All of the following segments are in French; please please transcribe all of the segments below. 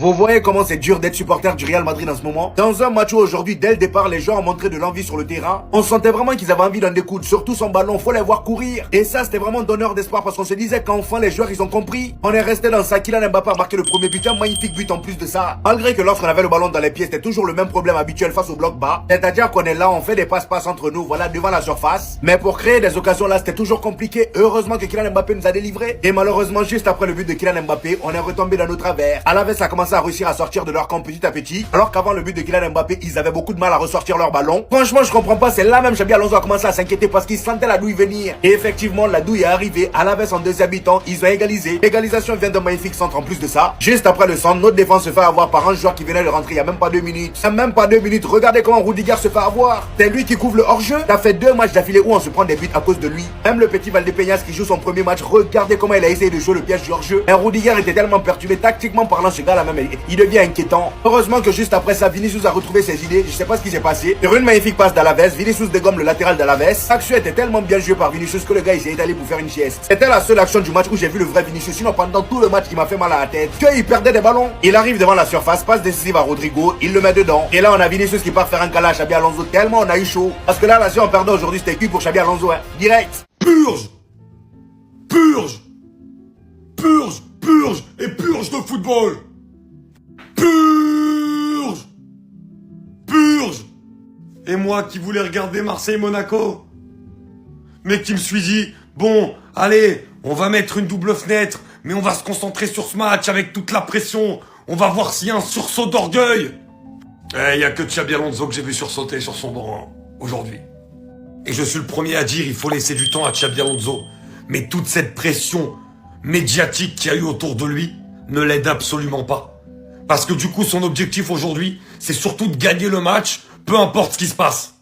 Vous voyez comment c'est dur d'être supporter du Real Madrid en ce moment? Dans un match où aujourd'hui, dès le départ, les joueurs ont montré de l'envie sur le terrain, on sentait vraiment qu'ils avaient envie d'en découdre, surtout son ballon, faut les voir courir. Et ça, c'était vraiment donneur d'espoir parce qu'on se disait qu'enfin les joueurs, ils ont compris. On est resté dans ça, Kylian Mbappé a marqué le premier but, un magnifique but en plus de ça. Malgré que lorsqu'on avait le ballon dans les pieds, c'était toujours le même problème habituel face au bloc bas. C'est-à-dire qu'on est là, on fait des passes-passes entre nous, voilà, devant la surface. Mais pour créer des occasions là, c'était toujours compliqué. Heureusement que Kylian Mbappé nous a délivré. Et malheureusement, juste après le but de Kylian Mbappé, on est retombé dans nos travers. Alaves a commencé à réussir à sortir de leur camp petit à petit, alors qu'avant le but de Kylian Mbappé, ils avaient beaucoup de mal à ressortir leur ballon. Franchement, je comprends pas, c'est là même Xabi Alonso a commencé à s'inquiéter parce qu'il sentait la douille venir. Et effectivement, la douille est arrivée. Alaves en deuxième mi-temps, ils ont égalisé. L'égalisation vient d'un magnifique centre en plus de ça. Juste après le centre, notre défense se fait avoir par un joueur qui venait de rentrer il y a même pas 2 minutes. Il y a même pas 2 minutes. Regardez comment Rudiger se fait avoir. C'est lui qui couvre le hors-jeu. Ça fait 2 matchs d'affilée où on se prend des buts à cause de lui. Même le petit Valdepeñas qui joue son premier match, regardez comment il a essayé de jouer le piège du hors-jeu. Et Rudiger était tellement perturbé tactiquement parlant, ce gars-là même, il devient inquiétant. Heureusement que juste après ça, Vinicius a retrouvé ses idées. Je sais pas ce qui s'est passé. Sur une magnifique passe d'Alaves, Vinicius dégomme le latéral d'Alaves. L'action était tellement bien jouée par Vinicius que le gars il s'est étalé pour faire une sieste. C'était la seule action du match où j'ai vu le vrai Vinicius. Sinon pendant tout le match il m'a fait mal à la tête. Il perdait des ballons. Il arrive devant la surface, passe décisive à Rodrigo, il le met dedans. Et là on a Vinicius qui part faire un câlin à Xabi Alonso. Tellement on a eu chaud. Parce que là si on perdait aujourd'hui c'était cuit pour Xabi Alonso, hein. Direct. Purge! Purge! Purge! Purge! Et purge de football! Purge! Purge! Et moi qui voulais regarder Marseille-Monaco, mais qui me suis dit, bon, allez, on va mettre une double fenêtre, mais on va se concentrer sur ce match avec toute la pression. On va voir s'il y a un sursaut d'orgueil. Il y a que Xabi Alonso que j'ai vu sursauter sur son banc aujourd'hui. Et je suis le premier à dire, il faut laisser du temps à Xabi Alonso. Mais toute cette pression médiatique qu'il y a eu autour de lui ne l'aide absolument pas. Parce que du coup, son objectif aujourd'hui, c'est surtout de gagner le match, peu importe ce qui se passe.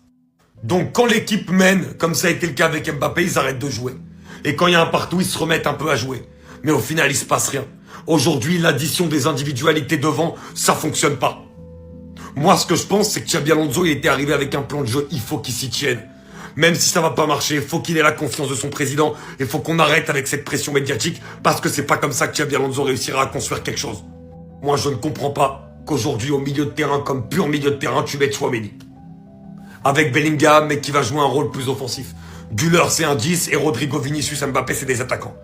Donc quand l'équipe mène, comme ça a été le cas avec Mbappé, ils arrêtent de jouer. Et quand il y a un partout, ils se remettent un peu à jouer. Mais au final, il se passe rien. Aujourd'hui, l'addition des individualités devant, ça fonctionne pas. Moi, ce que je pense, c'est que Xabi Alonso, il était arrivé avec un plan de jeu, il faut qu'il s'y tienne. Même si ça va pas marcher, faut qu'il ait la confiance de son président. Il faut qu'on arrête avec cette pression médiatique, parce que c'est pas comme ça que Xabi Alonso réussira à construire quelque chose. Moi, je ne comprends pas qu'aujourd'hui, au milieu de terrain, comme pur milieu de terrain, tu mettes Tchouaméni. Avec Bellingham, mais qui va jouer un rôle plus offensif. Güler, c'est un 10, et Rodrigo, Vinicius, Mbappé, c'est des attaquants.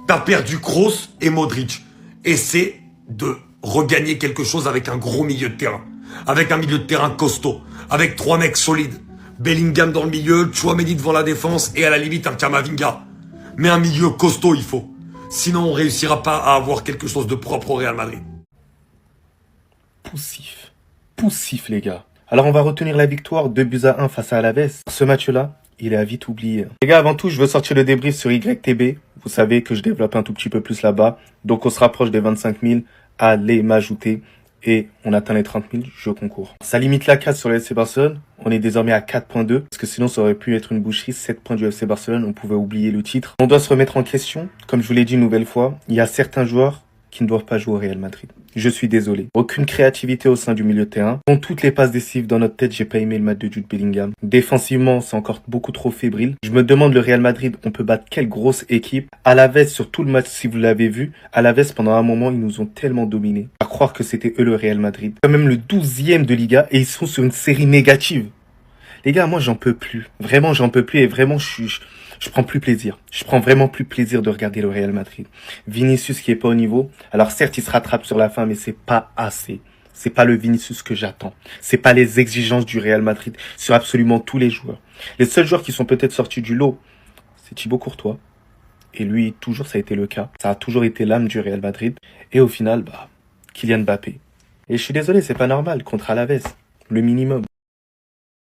T'as perdu Kroos et Modric. Essaie de regagner quelque chose avec un gros milieu de terrain. Avec un milieu de terrain costaud. Avec 3 mecs solides. Bellingham dans le milieu, Tchouaméni devant la défense et à la limite un Camavinga. Mais un milieu costaud il faut. Sinon on réussira pas à avoir quelque chose de propre au Real Madrid. Poussif. Poussif les gars. Alors on va retenir la victoire 2-1 face à Alaves. Ce match-là, il est à vite oublier. Les gars, avant tout, je veux sortir le débrief sur YTB. Vous savez que je développe un tout petit peu plus là-bas. Donc on se rapproche des 25 000. Allez m'ajouter. Et on atteint les 30 000, je concours. Ça limite la casse sur le FC Barcelone. On est désormais à 4.2. Parce que sinon, ça aurait pu être une boucherie. 7 points du FC Barcelone, on pouvait oublier le titre. On doit se remettre en question. Comme je vous l'ai dit une nouvelle fois, il y a certains joueurs qui ne doivent pas jouer au Real Madrid. Je suis désolé. Aucune créativité au sein du milieu de terrain. Dans toutes les passes décisives dans notre tête, j'ai pas aimé le match de Jude Bellingham. Défensivement, c'est encore beaucoup trop fébrile. Je me demande le Real Madrid, on peut battre quelle grosse équipe. Alaves, sur tout le match, si vous l'avez vu, Alaves, pendant un moment, ils nous ont tellement dominés. À croire que c'était eux le Real Madrid. Quand même le 12e de Liga et ils sont sur une série négative. Les gars, moi, j'en peux plus. Vraiment, j'en peux plus et vraiment, je prends plus plaisir. Je prends vraiment plus plaisir de regarder le Real Madrid. Vinicius qui est pas au niveau. Alors certes, il se rattrape sur la fin, mais c'est pas assez. C'est pas le Vinicius que j'attends. C'est pas les exigences du Real Madrid sur absolument tous les joueurs. Les seuls joueurs qui sont peut-être sortis du lot, c'est Thibaut Courtois. Et lui, toujours, ça a été le cas. Ça a toujours été l'âme du Real Madrid. Et au final, Kylian Mbappé. Et je suis désolé, c'est pas normal. Contre Alaves, le minimum.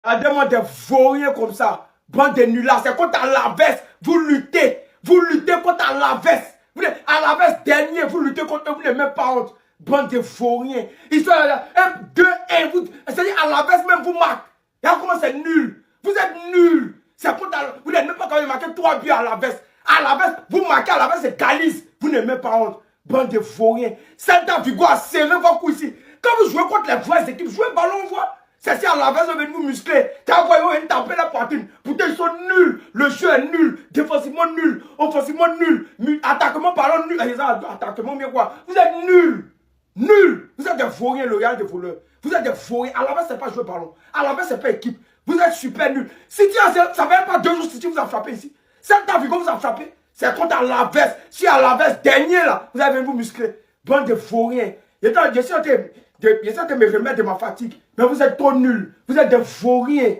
Regardez-moi des vauriens comme ça. Bande de nullards, c'est contre Alaves, vous luttez contre Alaves. Vous êtes Alaves dernier, vous luttez contre eux, vous n'avez même pas honte. Bande de vauriens. Ils sont là, 1, 2, 1, vous, c'est-à-dire Alaves même vous marque. Regarde comment c'est nul. Vous êtes nuls. C'est contre Alaves, vous n'êtes même pas quand même marqué 3 buts à Alaves. Alaves, vous marquez Alaves, c'est Calice. Vous n'avez même pas honte. Bande de vauriens. Celta Vigo a serré vos coups ici. Quand vous jouez contre les vraies équipes, jouez ballon, on voit. C'est si à la base, on veut vous muscler. T'as envoyé une taper la poitrine. Pourtant, ils sont nuls. Le jeu est nul. Défensivement nul. Offensivement nul. Attaquement, parlant nul. Attaquement, mais quoi? Vous êtes nuls. Nul. Vous êtes des vauriens, le Real des voleurs. Vous êtes des vauriens. À la base, c'est pas jouer ballon. À la base, c'est pas équipe. Vous êtes super nuls. City, ça fait même pas 2 jours City vous a frappé ici. Celta Vigo vous a frappé. C'est contre Alaves. Si Alaves, dernier là, vous avez vous muscler. Bande de vauriens. J'essaie de me remettre de ma fatigue. Mais vous êtes trop nuls. Vous êtes des vauriens.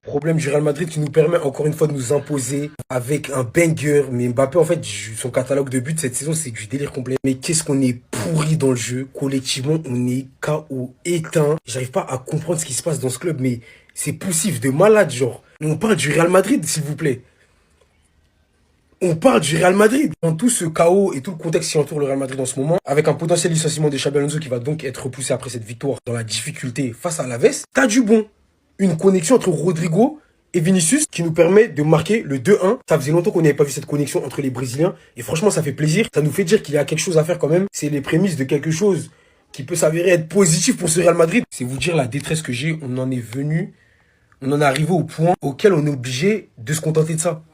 Problème du Real Madrid qui nous permet encore une fois de nous imposer avec un banger. Mais Mbappé, en fait, son catalogue de buts cette saison, c'est du délire complet. Mais qu'est-ce qu'on est pourri dans le jeu. Collectivement, on est KO éteint. J'arrive pas à comprendre ce qui se passe dans ce club, mais c'est poussif de malade, genre. On parle du Real Madrid, s'il vous plaît. On parle du Real Madrid. Dans tout ce chaos et tout le contexte qui entoure le Real Madrid en ce moment, avec un potentiel licenciement de Xabi Alonso qui va donc être repoussé après cette victoire dans la difficulté face à Alaves, t'as du bon. Une connexion entre Rodrigo et Vinicius qui nous permet de marquer le 2-1. Ça faisait longtemps qu'on n'avait pas vu cette connexion entre les Brésiliens. Et franchement, ça fait plaisir. Ça nous fait dire qu'il y a quelque chose à faire quand même. C'est les prémices de quelque chose qui peut s'avérer être positif pour ce Real Madrid. C'est vous dire la détresse que j'ai. On en est arrivé au point auquel on est obligé de se contenter de ça.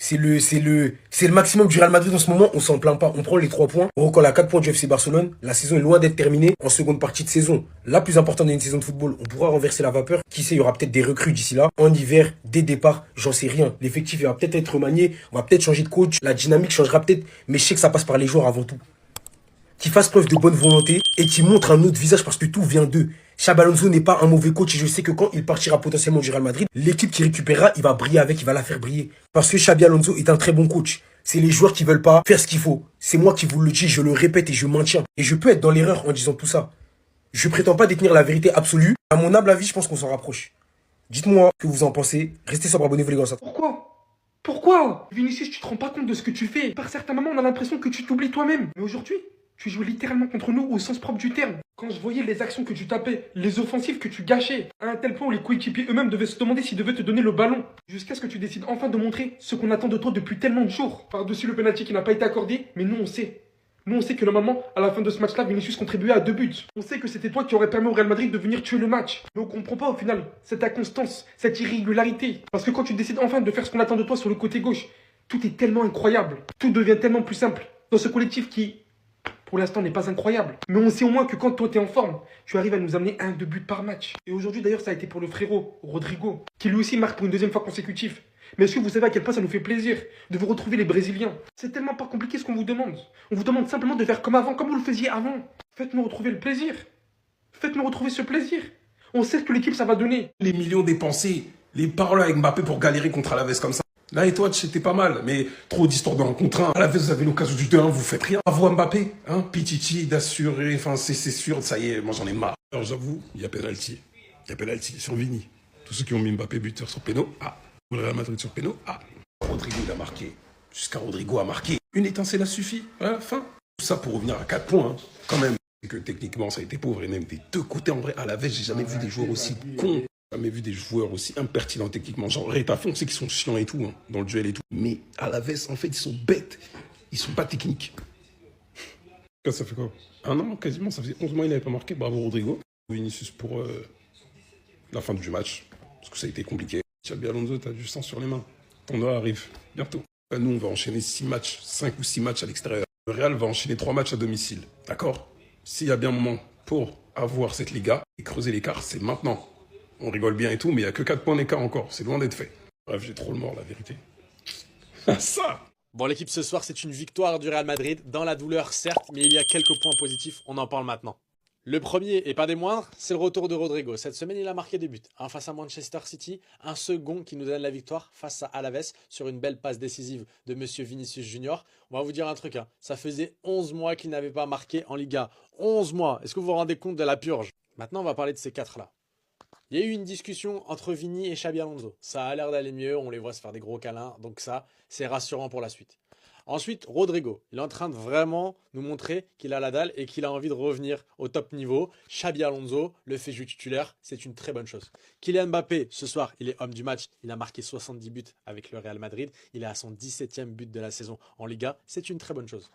C'est le maximum du Real Madrid en ce moment, on s'en plaint pas. On prend les 3 points, on recolle à 4 points du FC Barcelone. La saison est loin d'être terminée. En seconde partie de saison, la plus importante d'une saison de football, on pourra renverser la vapeur. Qui sait, il y aura peut-être des recrues d'ici là. En hiver, des départs, j'en sais rien. L'effectif il va peut-être être remanié, on va peut-être changer de coach, la dynamique changera peut-être, mais je sais que ça passe par les joueurs avant tout. Qui fassent preuve de bonne volonté et qui montrent un autre visage parce que tout vient d'eux. Xabi Alonso n'est pas un mauvais coach et je sais que quand il partira potentiellement du Real Madrid, l'équipe qui récupérera, il va briller avec, il va la faire briller. Parce que Xabi Alonso est un très bon coach. C'est les joueurs qui veulent pas faire ce qu'il faut. C'est moi qui vous le dis, je le répète et je maintiens. Et je peux être dans l'erreur en disant tout ça. Je prétends pas détenir la vérité absolue. À mon humble avis, je pense qu'on s'en rapproche. Dites-moi ce que vous en pensez. Restez sobre, abonnez-vous les gars. Pourquoi Vinicius, tu te rends pas compte de ce que tu fais. Par certains moments, on a l'impression que tu t'oublies toi-même. Mais aujourd'hui, tu joues littéralement contre nous au sens propre du terme. Quand je voyais les actions que tu tapais, les offensives que tu gâchais, à un tel point où les coéquipiers eux-mêmes devaient se demander s'ils devaient te donner le ballon, jusqu'à ce que tu décides enfin de montrer ce qu'on attend de toi depuis tellement de jours. Par-dessus le penalty qui n'a pas été accordé, mais nous on sait. Nous on sait que normalement, à la fin de ce match-là, Vinicius contribuait à 2 buts. On sait que c'était toi qui aurais permis au Real Madrid de venir tuer le match. Mais on comprend pas au final cette inconstance, cette irrégularité. Parce que quand tu décides enfin de faire ce qu'on attend de toi sur le côté gauche, tout est tellement incroyable. Tout devient tellement plus simple. Dans ce collectif qui, pour l'instant, n'est pas incroyable. Mais on sait au moins que quand toi t'es en forme, tu arrives à nous amener 1-2 buts par match. Et aujourd'hui d'ailleurs, ça a été pour le frérot, Rodrigo, qui lui aussi marque pour une 2e fois consécutive. Mais est-ce que vous savez à quel point ça nous fait plaisir de vous retrouver les Brésiliens? C'est tellement pas compliqué ce qu'on vous demande. On vous demande simplement de faire comme avant, comme vous le faisiez avant. Faites-nous retrouver le plaisir. Faites-nous retrouver ce plaisir. On sait que l'équipe, ça va donner. Les millions dépensés, les paroles avec Mbappé pour galérer contre Alaves comme ça. Là, et toi, c'était pas mal, mais trop d'histoires de 1 contre 1. Alaves, vous avez l'occasion du 2-1, vous faites rien. Bravo Mbappé, hein, Pichichi, d'assurer, enfin, c'est sûr, ça y est, moi j'en ai marre. Alors j'avoue, il y a penalty. Il y a penalty sur Vini. Tous ceux qui ont mis Mbappé buteur sur péno, le Real Madrid sur péno, Rodrigo, il a marqué. Jusqu'à Rodrigo a marqué. Une étincelle a suffi, à la fin. Tout ça pour revenir à 4 points, hein, quand même. C'est que techniquement, ça a été pauvre, et même des 2 côtés, en vrai, à la veste, j'ai jamais vu des joueurs aussi cons. J'ai jamais vu des joueurs aussi impertinents techniquement. Genre, Retafe, on sait qu'ils sont chiants et tout, hein, dans le duel et tout. Mais à la veste, en fait, ils sont bêtes. Ils sont pas techniques. Ça fait quoi? Un an, quasiment, ça faisait 11 mois qu'il n'avait pas marqué. Bravo Rodrigo. Vinicius pour la fin du match. Parce que ça a été compliqué. Xabi Alonso, t'as du sang sur les mains. Ton heure arrive bientôt. Nous, on va enchaîner 6 matchs, 5 ou 6 matchs à l'extérieur. Le Real va enchaîner 3 matchs à domicile. D'accord? S'il y a bien un moment pour avoir cette Liga et creuser l'écart, c'est maintenant. On rigole bien et tout, mais il n'y a que 4 points d'écart encore. C'est loin d'être fait. Bref, j'ai trop le mort, la vérité. Ça! Bon, l'équipe ce soir, c'est une victoire du Real Madrid. Dans la douleur, certes, mais il y a quelques points positifs. On en parle maintenant. Le premier, et pas des moindres, c'est le retour de Rodrigo. Cette semaine, il a marqué 2 buts. Un face à Manchester City, un second qui nous donne la victoire face à Alaves sur une belle passe décisive de Monsieur Vinicius Junior. On va vous dire un truc, hein. Ça faisait 11 mois qu'il n'avait pas marqué en Liga. 11 mois. Est-ce que vous vous rendez compte de la purge? Maintenant, on va parler de ces 4-là. Il y a eu une discussion entre Vini et Xabi Alonso. Ça a l'air d'aller mieux, on les voit se faire des gros câlins, donc ça, c'est rassurant pour la suite. Ensuite, Rodrigo, il est en train de vraiment nous montrer qu'il a la dalle et qu'il a envie de revenir au top niveau. Xabi Alonso le fait jouer titulaire, c'est une très bonne chose. Kylian Mbappé, ce soir, il est homme du match. Il a marqué 70 buts avec le Real Madrid. Il est à son 17e but de la saison en Liga. C'est une très bonne chose.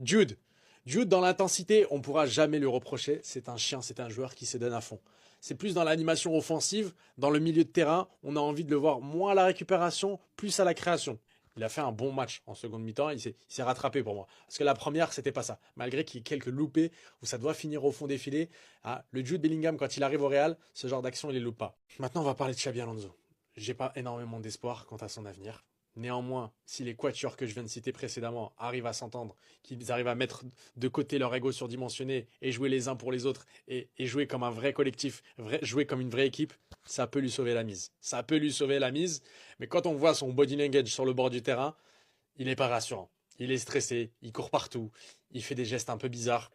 Jude, dans l'intensité, on ne pourra jamais lui reprocher. C'est un chien, c'est un joueur qui se donne à fond. C'est plus dans l'animation offensive, dans le milieu de terrain, on a envie de le voir moins à la récupération, plus à la création. Il a fait un bon match en seconde mi-temps. Il s'est rattrapé pour moi. Parce que la première, c'était pas ça. Malgré qu'il y ait quelques loupés où ça doit finir au fond des filets, ah, le Jude Bellingham, quand il arrive au Real, ce genre d'action, il les loupe pas. Maintenant, on va parler de Xabi Alonso. J'ai pas énormément d'espoir quant à son avenir. Néanmoins, si les quatuors que je viens de citer précédemment arrivent à s'entendre, qu'ils arrivent à mettre de côté leur ego surdimensionné et jouer les uns pour les autres et jouer comme un vrai collectif, jouer comme une vraie équipe, ça peut lui sauver la mise. Ça peut lui sauver la mise, mais quand on voit son body language sur le bord du terrain, il n'est pas rassurant. Il est stressé, il court partout, il fait des gestes un peu bizarres.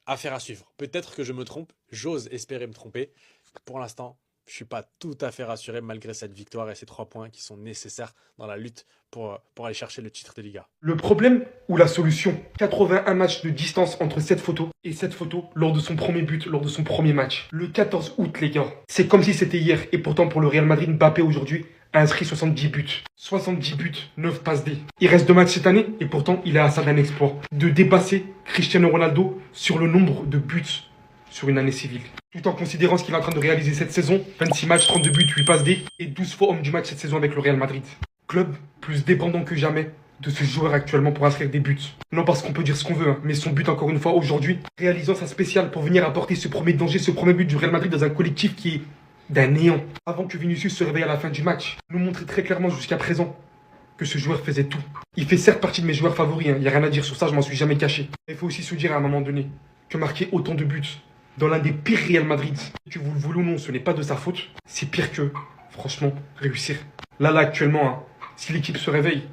Affaire à suivre. Peut-être que je me trompe, j'ose espérer me tromper. Pour l'instant, je ne suis pas tout à fait rassuré malgré cette victoire et ces 3 points qui sont nécessaires dans la lutte pour aller chercher le titre de Liga. Le problème ou la solution? 81 matchs de distance entre cette photo et cette photo lors de son premier but, lors de son premier match. Le 14 août, les gars. C'est comme si c'était hier. Et pourtant, pour le Real Madrid, Mbappé aujourd'hui a inscrit 70 buts. 70 buts, 9 passes D. Il reste 2 matchs cette année et pourtant, il est à ça d'un exploit. De dépasser Cristiano Ronaldo sur le nombre de buts sur une année civile. Tout en considérant ce qu'il est en train de réaliser cette saison, 26 matchs, 32 buts, 8 passes D et 12 fois homme du match cette saison avec le Real Madrid. Club plus dépendant que jamais de ce joueur actuellement pour inscrire des buts. Non parce qu'on peut dire ce qu'on veut, hein, mais son but encore une fois aujourd'hui, réalisant sa spéciale pour venir apporter ce premier danger, ce premier but du Real Madrid dans un collectif qui est d'un néant. Avant que Vinicius se réveille à la fin du match, nous montrer très clairement jusqu'à présent que ce joueur faisait tout. Il fait certes partie de mes joueurs favoris, il n'y a rien à dire sur ça, je m'en suis jamais caché. Mais il faut aussi se dire à un moment donné que marquer autant de buts dans l'un des pires Real Madrid, que vous le voulez ou non, ce n'est pas de sa faute, c'est pire que, franchement, réussir. Là, actuellement, hein, si l'équipe se réveille,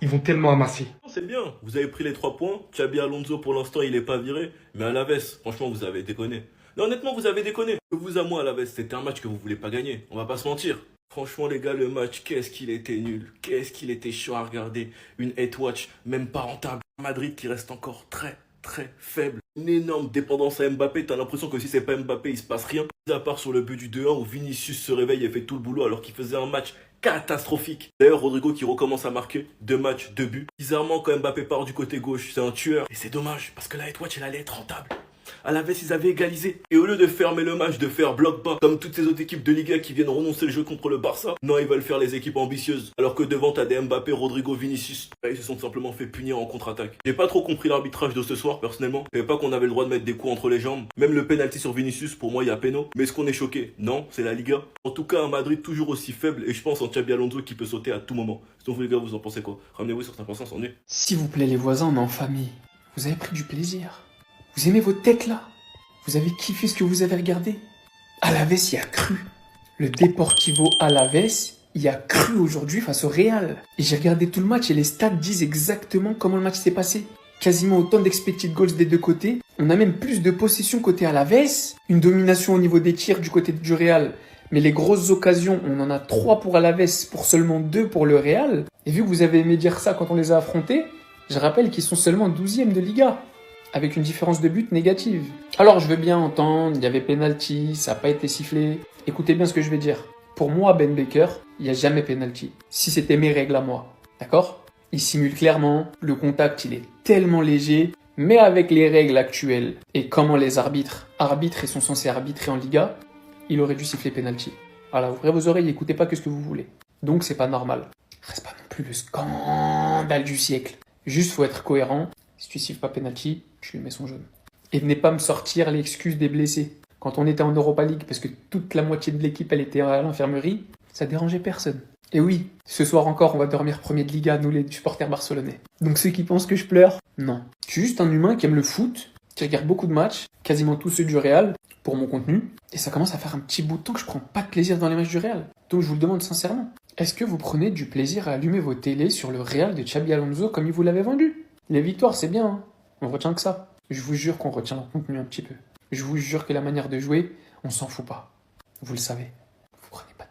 ils vont tellement amasser. C'est bien, vous avez pris les 3 points. Xabi Alonso, pour l'instant, il est pas viré. Mais Alaves, franchement, vous avez déconné. Non, honnêtement, vous avez déconné. De vous à moi, Alaves, c'était un match que vous voulez pas gagner. On va pas se mentir. Franchement, les gars, le match, qu'est-ce qu'il était nul. Qu'est-ce qu'il était chaud à regarder. Une hate watch, même pas rentable. Madrid qui reste encore très faible. Une énorme dépendance à Mbappé. T'as l'impression que si c'est pas Mbappé, il se passe rien. À part sur le but du 2-1 où Vinicius se réveille et fait tout le boulot alors qu'il faisait un match catastrophique. D'ailleurs, Rodrigo qui recommence à marquer 2 matchs, 2 buts. Bizarrement, quand Mbappé part du côté gauche, c'est un tueur. Et c'est dommage parce que la hate watch, elle allait être rentable. Alaves, ils avaient égalisé. Et au lieu de fermer le match, de faire bloc bas, comme toutes ces autres équipes de Liga qui viennent renoncer le jeu contre le Barça, non, ils veulent faire les équipes ambitieuses. Alors que devant, t'as des Mbappé, Rodrigo, Vinicius. Ils se sont simplement fait punir en contre-attaque. J'ai pas trop compris l'arbitrage de ce soir, personnellement. Je savais pas qu'on avait le droit de mettre des coups entre les jambes. Même le penalty sur Vinicius, pour moi, il y a péno. Mais est-ce qu'on est choqué? Non, c'est la Liga. En tout cas, un Madrid toujours aussi faible. Et je pense en Xabi Alonso qui peut sauter à tout moment. Sinon, vous les gars, vous en pensez quoi? Ramenez-vous sur 5%, on est. S'il vous plaît, les voisins, on est en famille. Vous avez pris du plaisir. Vous aimez votre tête là? Vous avez kiffé ce que vous avez regardé? Alaves y a cru. Le Deportivo Alaves y a cru aujourd'hui face au Real. Et j'ai regardé tout le match et les stats disent exactement comment le match s'est passé. Quasiment autant d'expected goals des deux côtés. On a même plus de possession côté Alaves. Une domination au niveau des tirs du côté du Real. Mais les grosses occasions, on en a 3 pour Alaves, pour seulement 2 pour le Real. Et vu que vous avez aimé dire ça quand on les a affrontés, je rappelle qu'ils sont seulement 12e de Liga, avec une différence de but négative. Alors je veux bien entendre, il y avait penalty, ça n'a pas été sifflé. Écoutez bien ce que je vais dire. Pour moi, Ben Baker, il n'y a jamais penalty. Si c'était mes règles à moi, d'accord? Il simule clairement, le contact il est tellement léger, mais avec les règles actuelles et comment les arbitres et sont censés arbitrer en Liga, il aurait dû siffler penalty. Voilà, ouvrez vos oreilles, écoutez pas que ce que vous voulez. Donc c'est pas normal. Reste pas non plus le scandale du siècle. Juste faut être cohérent. Si tu siffles pas penalty, tu lui mets son jaune. Et venez pas me sortir l'excuse des blessés. Quand on était en Europa League, parce que toute la moitié de l'équipe elle était à l'infirmerie, ça dérangeait personne. Et oui, ce soir encore, on va dormir premier de Liga, nous les supporters barcelonais. Donc ceux qui pensent que je pleure, non. Je suis juste un humain qui aime le foot, qui regarde beaucoup de matchs, quasiment tous ceux du Real, pour mon contenu. Et ça commence à faire un petit bout de temps que je prends pas de plaisir dans les matchs du Real. Donc je vous le demande sincèrement. Est-ce que vous prenez du plaisir à allumer vos télés sur le Real de Xabi Alonso comme il vous l'avait vendu? Les victoires, c'est bien, hein. On retient que ça. Je vous jure qu'on retient le contenu un petit peu. Je vous jure que la manière de jouer, on s'en fout pas. Vous le savez. Vous prenez pas